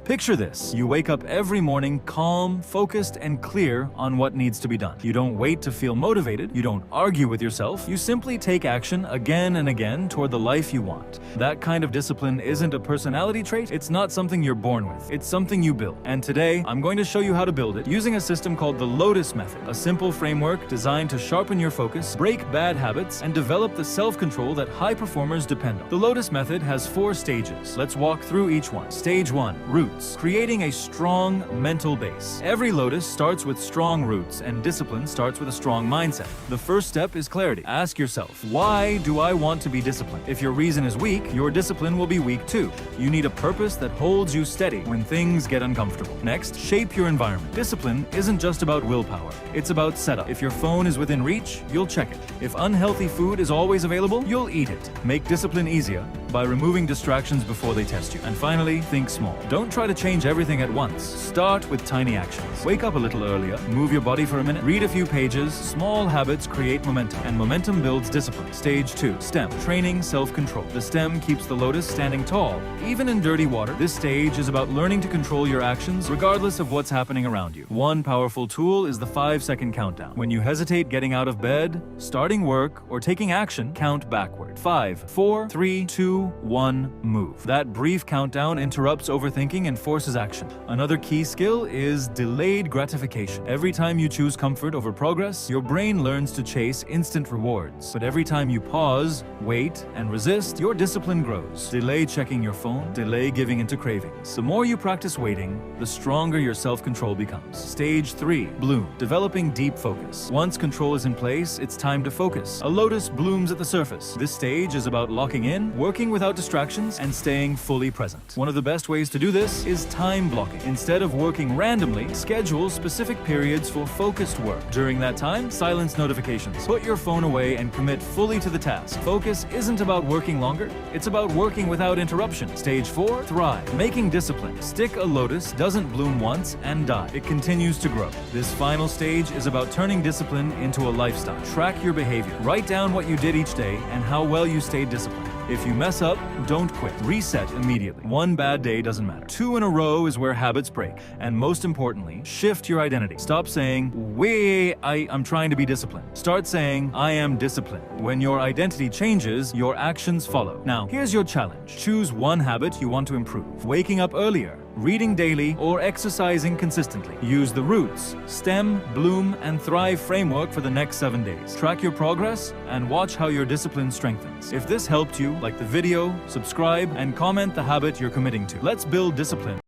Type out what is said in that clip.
Picture this. You wake up every morning calm, focused, and clear on what needs to be done. You don't wait to feel motivated. You don't argue with yourself. You simply take action again and again toward the life you want. That kind of discipline isn't a personality trait. It's not something you're born with. It's something you build. And today, I'm going to show you how to build it using a system called the Lotus Method, a simple framework designed to sharpen your focus, break bad habits, and develop the self-control that high performers depend on. The Lotus Method has 4 stages. Let's walk through each one. Stage 1, roots. Creating a strong mental base. Every Lotus starts with strong roots, and discipline starts with a strong mindset. The first step is clarity. Ask yourself, why do I want to be disciplined? If your reason is weak, your discipline will be weak too. You need a purpose that holds you steady when things get uncomfortable. Next, shape your environment. Discipline isn't just about willpower. It's about setup. If your phone is within reach, you'll check it. If unhealthy food is always available, you'll eat it. Make discipline easier by removing distractions before they test you. And finally, think small. Don't try to change everything at once. Start with tiny actions. Wake up a little earlier, move your body for a minute, read a few pages. Small habits create momentum, and momentum builds discipline. Stage 2, stem. Training self-control. The stem keeps the lotus standing tall, even in dirty water. This stage is about learning to control your actions regardless of what's happening around you. One powerful tool is the 5-second countdown. When you hesitate getting out of bed, starting work, or taking action, count backward. 5, 4, 3, 2, 1, move. That brief countdown interrupts overthinking and forces action. Another key skill is delayed gratification. Every time you choose comfort over progress, your brain learns to chase instant rewards. But every time you pause, wait, and resist, your discipline grows. Delay checking your phone, delay giving into cravings. The more you practice waiting, the stronger your self-control becomes. Stage 3, bloom. Developing deep focus. Once control is in place, it's time to focus. A lotus blooms at the surface. This stage is about locking in, working without distractions, and staying fully present. One of the best ways to do this is time blocking. Instead of working randomly, schedule specific periods for focused work. During that time, silence notifications. Put your phone away and commit fully to the task. Focus isn't about working longer, it's about working without interruption. Stage 4, thrive. Making discipline. Stick a lotus doesn't bloom once and die. It continues to grow. This final stage is about turning discipline into a lifestyle. Track your behavior. Write down what you did each day and how well you stayed disciplined. If you mess up, don't quit. Reset immediately. One bad day doesn't matter. 2 in a row is where habits break. And most importantly, shift your identity. Stop saying, I'm trying to be disciplined. Start saying, I am disciplined. When your identity changes, your actions follow. Now, here's your challenge. Choose one habit you want to improve. Waking up earlier, reading daily, or exercising consistently. Use the roots, stem, bloom, and thrive framework for the next 7 days. Track your progress and watch how your discipline strengthens. If this helped you, like the video, subscribe, and comment the habit you're committing to. Let's build discipline.